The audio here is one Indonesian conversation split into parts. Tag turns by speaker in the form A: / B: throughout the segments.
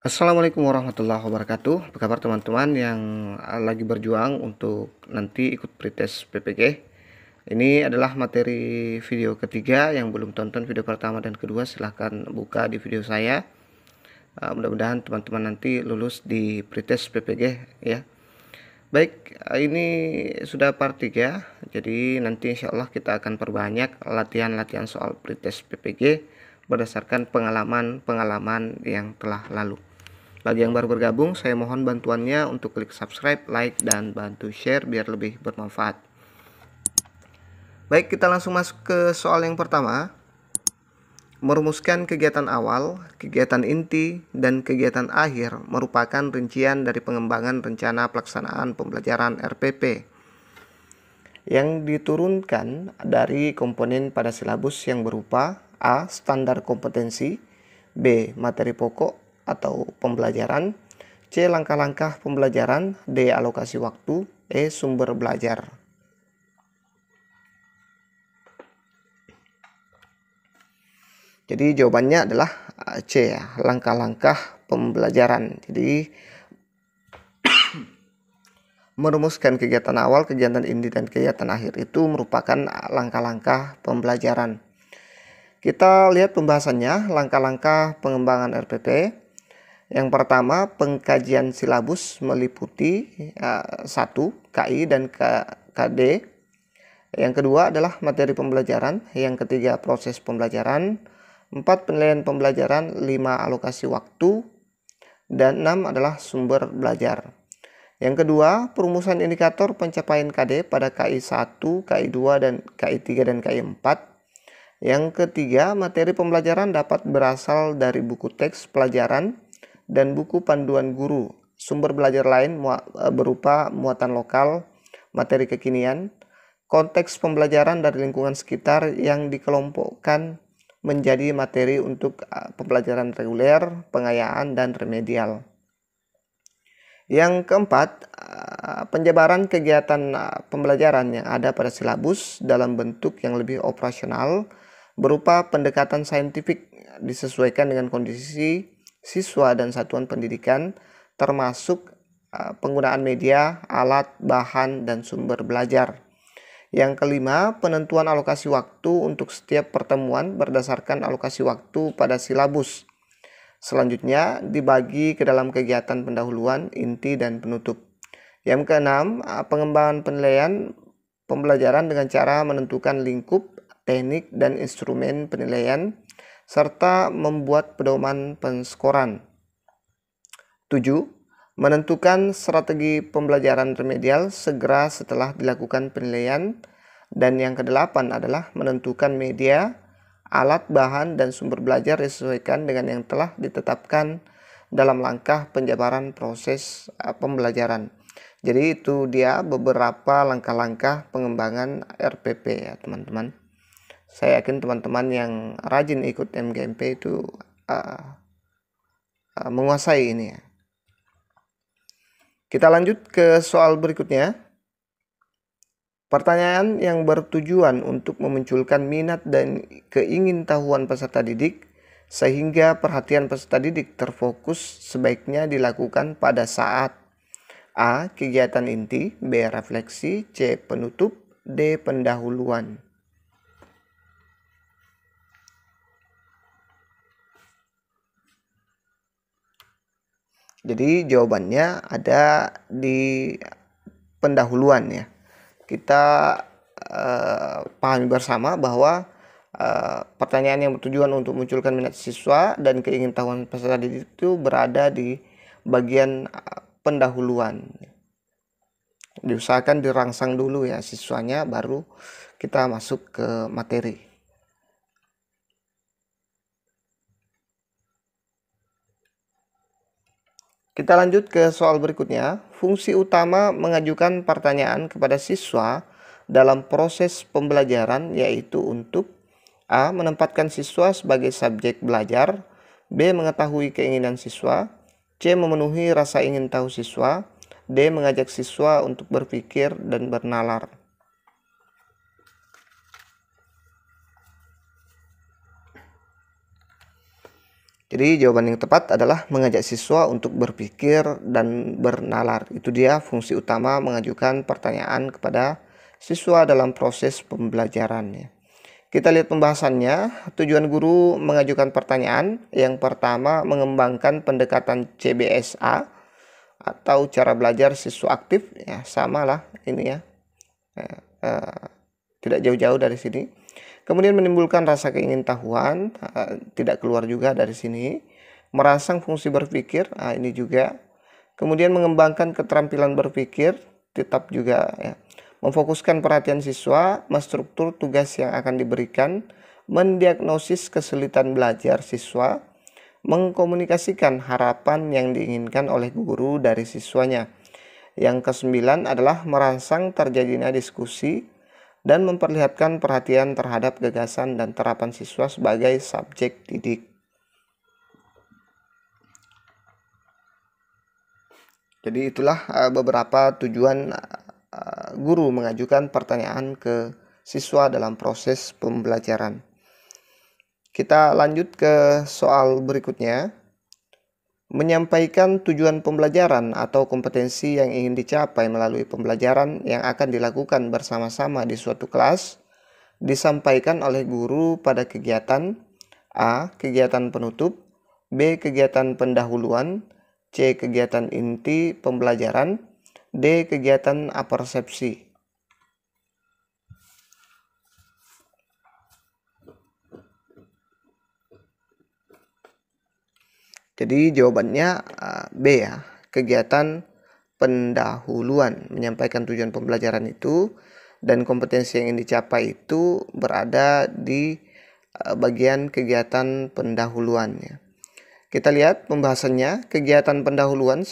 A: Assalamualaikum warahmatullahi wabarakatuh. Apa kabar teman-teman yang lagi berjuang untuk nanti ikut pretest PPG? Ini adalah materi video ketiga. Yang belum tonton video pertama dan kedua, silahkan buka di video saya. Mudah-mudahan teman-teman nanti lulus di pretest PPG ya. Baik, ini sudah part 3. Jadi nanti insya Allah kita akan perbanyak latihan-latihan soal pretest PPG berdasarkan pengalaman-pengalaman yang telah lalu. Bagi yang baru bergabung, saya mohon bantuannya untuk klik subscribe, like, dan bantu share biar lebih bermanfaat. Baik, kita langsung masuk ke soal yang pertama. Merumuskan kegiatan awal, kegiatan inti, dan kegiatan akhir merupakan rincian dari pengembangan rencana pelaksanaan pembelajaran RPP yang diturunkan dari komponen pada silabus yang berupa A. Standar kompetensi, B. Materi pokok atau pembelajaran, C. Langkah-langkah pembelajaran, D. Alokasi waktu, E. Sumber belajar. Jadi jawabannya adalah C ya, langkah-langkah pembelajaran. Jadi merumuskan kegiatan awal, kegiatan inti, dan kegiatan akhir itu merupakan langkah-langkah pembelajaran. Kita lihat pembahasannya, langkah-langkah pengembangan RPP. Yang pertama, pengkajian silabus meliputi 1. KI dan KD. Yang kedua adalah materi pembelajaran. Yang ketiga, proses pembelajaran. 4. Penilaian pembelajaran. 5. Alokasi waktu. Dan 6 adalah sumber belajar. Yang kedua, perumusan indikator pencapaian KD pada KI 1, KI 2, dan KI 3 dan KI 4. Yang ketiga, materi pembelajaran dapat berasal dari buku teks pelajaran dan buku panduan guru. Sumber belajar lain berupa muatan lokal, materi kekinian, konteks pembelajaran dari lingkungan sekitar yang dikelompokkan menjadi materi untuk pembelajaran reguler, pengayaan, dan remedial. Yang keempat, penjabaran kegiatan pembelajaran yang ada pada silabus dalam bentuk yang lebih operasional berupa pendekatan saintifik disesuaikan dengan kondisi siswa dan satuan pendidikan, termasuk penggunaan media, alat, bahan, dan sumber belajar. Yang kelima, penentuan alokasi waktu untuk setiap pertemuan berdasarkan alokasi waktu pada silabus. Selanjutnya, dibagi ke dalam kegiatan pendahuluan, inti, dan penutup. Yang keenam, pengembangan penilaian pembelajaran dengan cara menentukan lingkup, teknik, dan instrumen penilaian, serta membuat pedoman penskoran. 7. Menentukan strategi pembelajaran remedial segera setelah dilakukan penilaian. Dan yang kedelapan adalah menentukan media, alat, bahan, dan sumber belajar disesuaikan dengan yang telah ditetapkan dalam langkah penjabaran proses pembelajaran. Jadi itu dia beberapa langkah-langkah pengembangan RPP ya teman-teman. Saya yakin teman-teman yang rajin ikut MGMP itu menguasai ini ya. Kita lanjut ke soal berikutnya. Pertanyaan yang bertujuan untuk memunculkan minat dan keingintahuan peserta didik sehingga perhatian peserta didik terfokus sebaiknya dilakukan pada saat A. Kegiatan inti, B. Refleksi, C. Penutup, D. Pendahuluan. Jadi jawabannya ada di pendahuluan ya. Kita pahami bersama bahwa pertanyaan yang bertujuan untuk memunculkan minat siswa dan keingintahuan peserta didik itu berada di bagian pendahuluan. Diusahakan dirangsang dulu ya siswanya, baru kita masuk ke materi. Kita lanjut ke soal berikutnya. Fungsi utama mengajukan pertanyaan kepada siswa dalam proses pembelajaran yaitu untuk A. Menempatkan siswa sebagai subjek belajar, B. Mengetahui keinginan siswa, C. Memenuhi rasa ingin tahu siswa, D. Mengajak siswa untuk berpikir dan bernalar. Jadi jawaban yang tepat adalah mengajak siswa untuk berpikir dan bernalar. Itu dia fungsi utama mengajukan pertanyaan kepada siswa dalam proses pembelajarannya. Kita lihat pembahasannya. Tujuan guru mengajukan pertanyaan. Yang pertama, mengembangkan pendekatan CBSA atau cara belajar siswa aktif. Ya, sama lah ini ya. Tidak jauh-jauh dari sini. Kemudian menimbulkan rasa keingintahuan, tidak keluar juga dari sini. Merangsang fungsi berpikir, ini juga. Kemudian mengembangkan keterampilan berpikir, tetap juga ya. Memfokuskan perhatian siswa, menstruktur tugas yang akan diberikan, mendiagnosis kesulitan belajar siswa, mengkomunikasikan harapan yang diinginkan oleh guru dari siswanya. Yang kesembilan adalah merangsang terjadinya diskusi dan memperlihatkan perhatian terhadap gagasan dan terapan siswa sebagai subjek didik. Jadi itulah beberapa tujuan guru mengajukan pertanyaan ke siswa dalam proses pembelajaran. Kita lanjut ke soal berikutnya. Menyampaikan tujuan pembelajaran atau kompetensi yang ingin dicapai melalui pembelajaran yang akan dilakukan bersama-sama di suatu kelas disampaikan oleh guru pada kegiatan A. Kegiatan penutup, B. Kegiatan pendahuluan, C. Kegiatan inti pembelajaran, D. Kegiatan apersepsi. Jadi jawabannya B ya, kegiatan pendahuluan. Menyampaikan tujuan pembelajaran itu dan kompetensi yang ingin dicapai itu berada di bagian kegiatan pendahuluan ya. Kita lihat pembahasannya. Kegiatan pendahuluan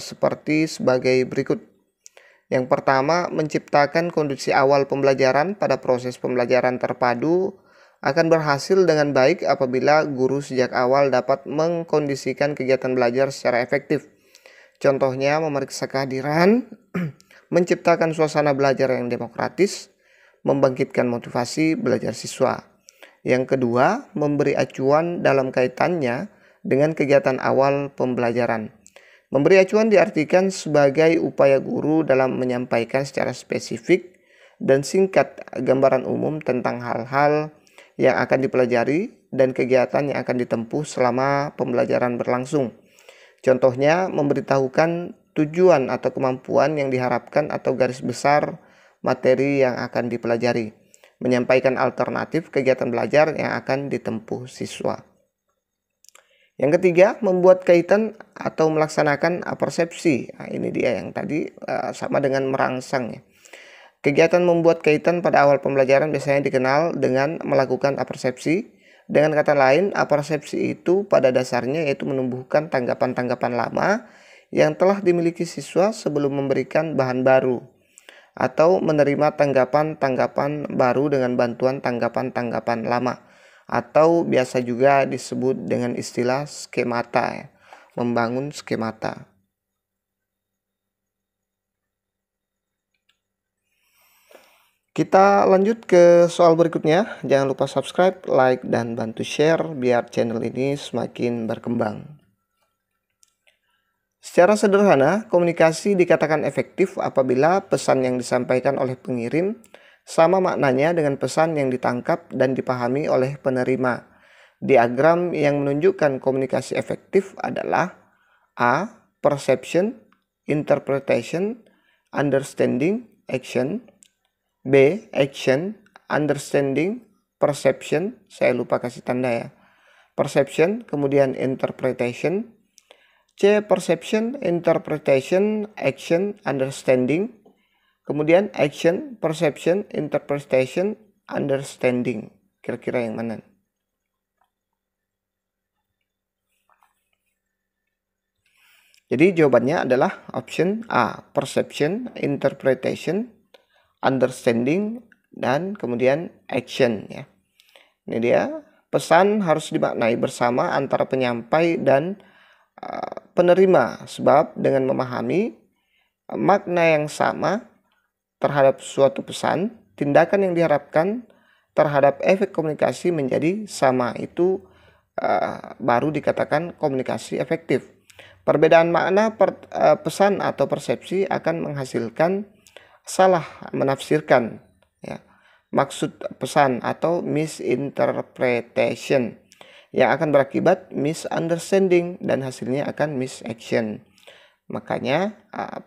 A: seperti sebagai berikut. Yang pertama, menciptakan kondisi awal pembelajaran pada proses pembelajaran terpadu akan berhasil dengan baik apabila guru sejak awal dapat mengkondisikan kegiatan belajar secara efektif. Contohnya, memeriksa kehadiran, menciptakan suasana belajar yang demokratis, membangkitkan motivasi belajar siswa. Yang kedua, memberi acuan dalam kaitannya dengan kegiatan awal pembelajaran. Memberi acuan diartikan sebagai upaya guru dalam menyampaikan secara spesifik dan singkat gambaran umum tentang hal-hal yang akan dipelajari dan kegiatan yang akan ditempuh selama pembelajaran berlangsung. Contohnya, memberitahukan tujuan atau kemampuan yang diharapkan atau garis besar materi yang akan dipelajari. Menyampaikan alternatif kegiatan belajar yang akan ditempuh siswa. Yang ketiga, membuat kaitan atau melaksanakan apersepsi. Nah, ini dia yang tadi sama dengan merangsang ya. Kegiatan membuat kaitan pada awal pembelajaran biasanya dikenal dengan melakukan apersepsi. Dengan kata lain, apersepsi itu pada dasarnya yaitu menumbuhkan tanggapan-tanggapan lama yang telah dimiliki siswa sebelum memberikan bahan baru, atau menerima tanggapan-tanggapan baru dengan bantuan tanggapan-tanggapan lama, atau biasa juga disebut dengan istilah skemata ya, membangun skemata. Kita lanjut ke soal berikutnya. Jangan lupa subscribe, like, dan bantu share biar channel ini semakin berkembang. Secara sederhana, komunikasi dikatakan efektif apabila pesan yang disampaikan oleh pengirim sama maknanya dengan pesan yang ditangkap dan dipahami oleh penerima. Diagram yang menunjukkan komunikasi efektif adalah A. Perception, interpretation, understanding, action. B. Action, understanding, perception. Saya lupa kasih tanda ya. Perception, kemudian interpretation. C. Perception, interpretation, action, understanding. Kemudian action, perception, interpretation, understanding. Kira-kira yang mana? Jadi jawabannya adalah option A. Perception, interpretation, understanding, dan kemudian action ya. Ini dia, pesan harus dimaknai bersama antara penyampai dan penerima, sebab dengan memahami makna yang sama terhadap suatu pesan, tindakan yang diharapkan terhadap efek komunikasi menjadi sama. Itu baru dikatakan komunikasi efektif. Perbedaan makna pesan atau persepsi akan menghasilkan salah menafsirkan ya, maksud pesan atau misinterpretation yang akan berakibat misunderstanding dan hasilnya akan misaction. Makanya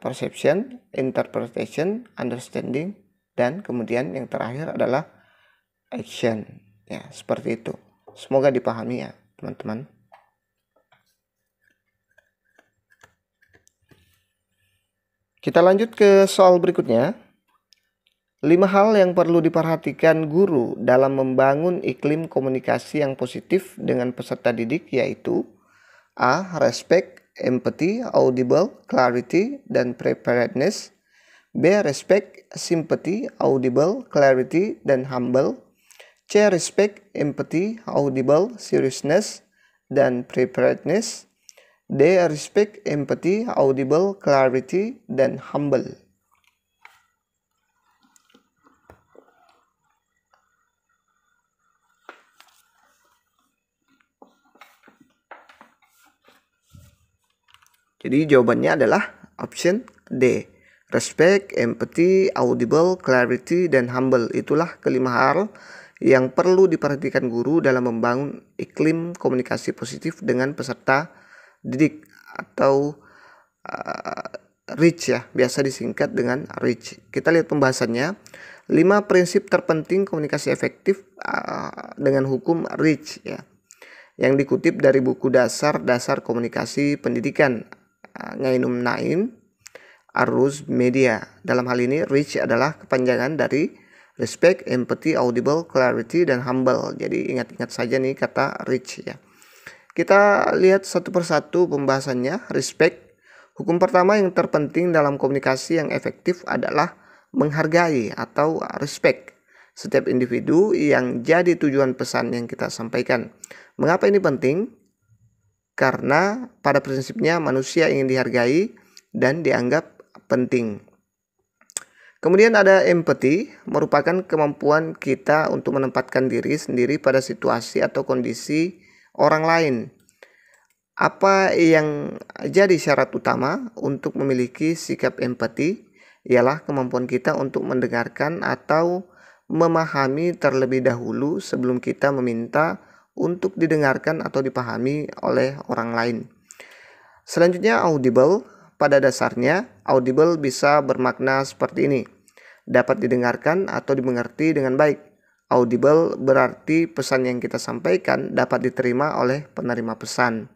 A: perception, interpretation, understanding, dan kemudian yang terakhir adalah action. Ya, seperti itu. Semoga dipahami ya, teman-teman. Kita lanjut ke soal berikutnya. 5 hal yang perlu diperhatikan guru dalam membangun iklim komunikasi yang positif dengan peserta didik yaitu A. Respect, empathy, audible, clarity, dan preparedness. B. Respect, sympathy, audible, clarity, dan humble. C. Respect, empathy, audible, seriousness, dan preparedness. D. Respect, empathy, audible, clarity, dan humble. Jadi jawabannya adalah option D. Respect, empathy, audible, clarity, dan humble. Itulah kelima hal yang perlu diperhatikan guru dalam membangun iklim komunikasi positif dengan peserta didik atau REACH ya, biasa disingkat dengan REACH. Kita lihat pembahasannya. 5 prinsip terpenting komunikasi efektif dengan hukum REACH ya, yang dikutip dari buku Dasar Komunikasi Pendidikan Ngainum Naim Arus Media. Dalam hal ini REACH adalah kepanjangan dari Respect, Empathy, Audible, Clarity, dan Humble. Jadi ingat-ingat saja nih kata REACH ya. Kita lihat satu persatu pembahasannya. Respect. Hukum pertama yang terpenting dalam komunikasi yang efektif adalah menghargai atau respect setiap individu yang jadi tujuan pesan yang kita sampaikan. Mengapa ini penting? Karena pada prinsipnya manusia ingin dihargai dan dianggap penting. Kemudian ada empathy, merupakan kemampuan kita untuk menempatkan diri sendiri pada situasi atau kondisi orang lain. Apa yang jadi syarat utama untuk memiliki sikap empati ialah kemampuan kita untuk mendengarkan atau memahami terlebih dahulu sebelum kita meminta untuk didengarkan atau dipahami oleh orang lain. Selanjutnya audible. Pada dasarnya audible bisa bermakna seperti ini: dapat didengarkan atau dimengerti dengan baik. Audible berarti pesan yang kita sampaikan dapat diterima oleh penerima pesan.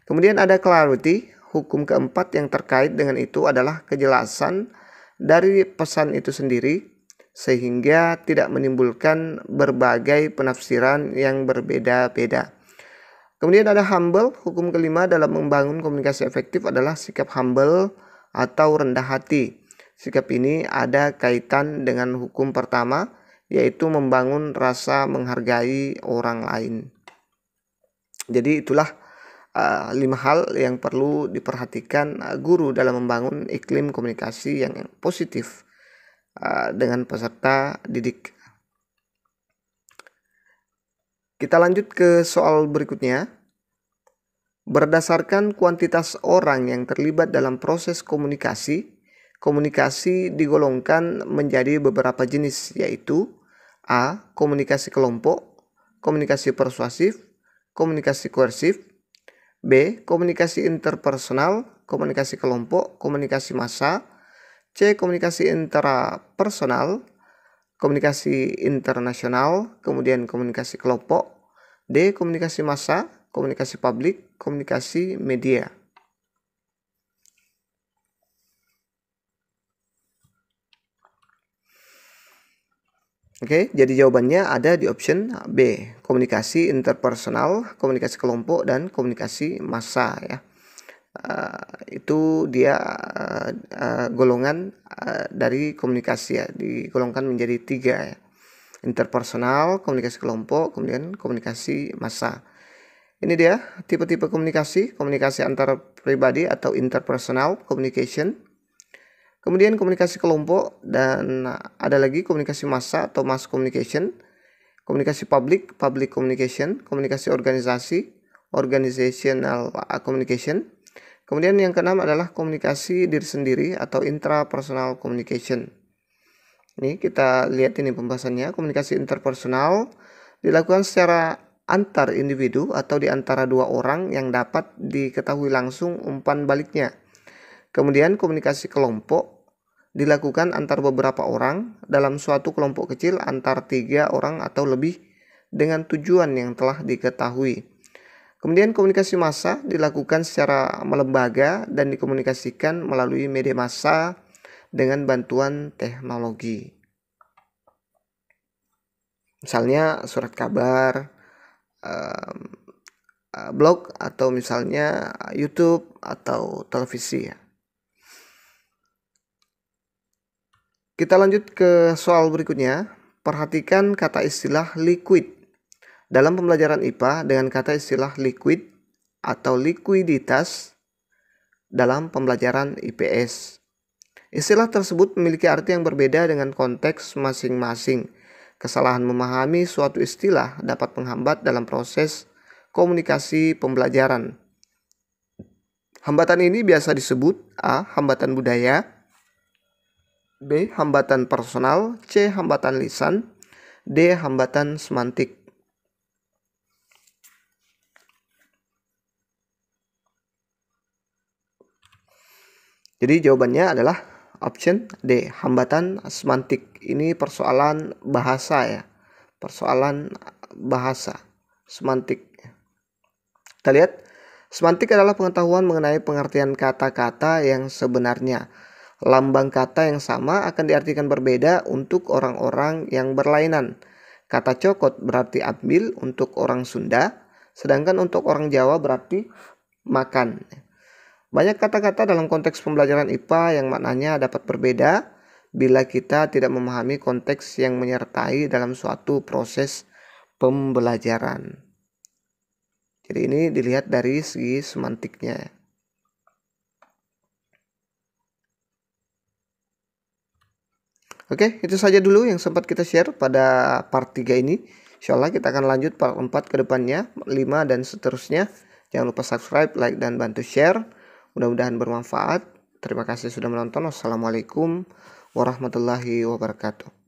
A: Kemudian ada clarity. Hukum keempat yang terkait dengan itu adalah kejelasan dari pesan itu sendiri, sehingga tidak menimbulkan berbagai penafsiran yang berbeda-beda. Kemudian ada humble. Hukum kelima dalam membangun komunikasi efektif adalah sikap humble atau rendah hati. Sikap ini ada kaitan dengan hukum pertama, yaitu membangun rasa menghargai orang lain. Jadi itulah 5 hal yang perlu diperhatikan guru dalam membangun iklim komunikasi yang positif dengan peserta didik. Kita lanjut ke soal berikutnya. Berdasarkan kuantitas orang yang terlibat dalam proses komunikasi, komunikasi digolongkan menjadi beberapa jenis, yaitu A. Komunikasi kelompok, komunikasi persuasif, komunikasi koersif. B. Komunikasi interpersonal, komunikasi kelompok, komunikasi massa. C. Komunikasi intrapersonal, komunikasi internasional, kemudian komunikasi kelompok. D. Komunikasi massa, komunikasi publik, komunikasi media. Oke, jadi jawabannya ada di option B, komunikasi interpersonal, komunikasi kelompok, dan komunikasi massa ya. Itu dia golongan dari komunikasi ya, digolongkan menjadi 3 ya. Interpersonal, komunikasi kelompok, kemudian komunikasi massa. Ini dia tipe-tipe komunikasi antar pribadi atau interpersonal communication. Kemudian komunikasi kelompok, dan ada lagi komunikasi massa atau mass communication. Komunikasi publik, public communication. Komunikasi organisasi, organizational communication. Kemudian yang keenam adalah komunikasi diri sendiri atau intrapersonal communication. Ini kita lihat ini pembahasannya. Komunikasi interpersonal dilakukan secara antar individu atau di antara dua orang yang dapat diketahui langsung umpan baliknya. Kemudian komunikasi kelompok dilakukan antar beberapa orang dalam suatu kelompok kecil antar 3 orang atau lebih dengan tujuan yang telah diketahui. Kemudian komunikasi massa dilakukan secara melembaga dan dikomunikasikan melalui media massa dengan bantuan teknologi. Misalnya surat kabar, blog, atau misalnya YouTube atau televisi ya. Kita lanjut ke soal berikutnya. Perhatikan kata istilah liquid. Dalam pembelajaran IPA dengan kata istilah liquid atau likuiditas dalam pembelajaran IPS. Istilah tersebut memiliki arti yang berbeda dengan konteks masing-masing. Kesalahan memahami suatu istilah dapat menghambat dalam proses komunikasi pembelajaran. Hambatan ini biasa disebut A. Hambatan budaya, B. Hambatan personal, C. Hambatan lisan, D. Hambatan semantik. Jadi jawabannya adalah option D, hambatan semantik. Ini persoalan bahasa ya. Persoalan bahasa, semantik. Kita lihat, semantik adalah pengetahuan mengenai pengertian kata-kata yang sebenarnya. Lambang kata yang sama akan diartikan berbeda untuk orang-orang yang berlainan. Kata cokot berarti ambil untuk orang Sunda, sedangkan untuk orang Jawa berarti makan. Banyak kata-kata dalam konteks pembelajaran IPA yang maknanya dapat berbeda bila kita tidak memahami konteks yang menyertai dalam suatu proses pembelajaran. Jadi ini dilihat dari segi semantiknya. Oke, itu saja dulu yang sempat kita share pada part 3 ini. Insyaallah kita akan lanjut part 4 ke depannya, 5 dan seterusnya. Jangan lupa subscribe, like, dan bantu share. Mudah-mudahan bermanfaat. Terima kasih sudah menonton. Wassalamualaikum warahmatullahi wabarakatuh.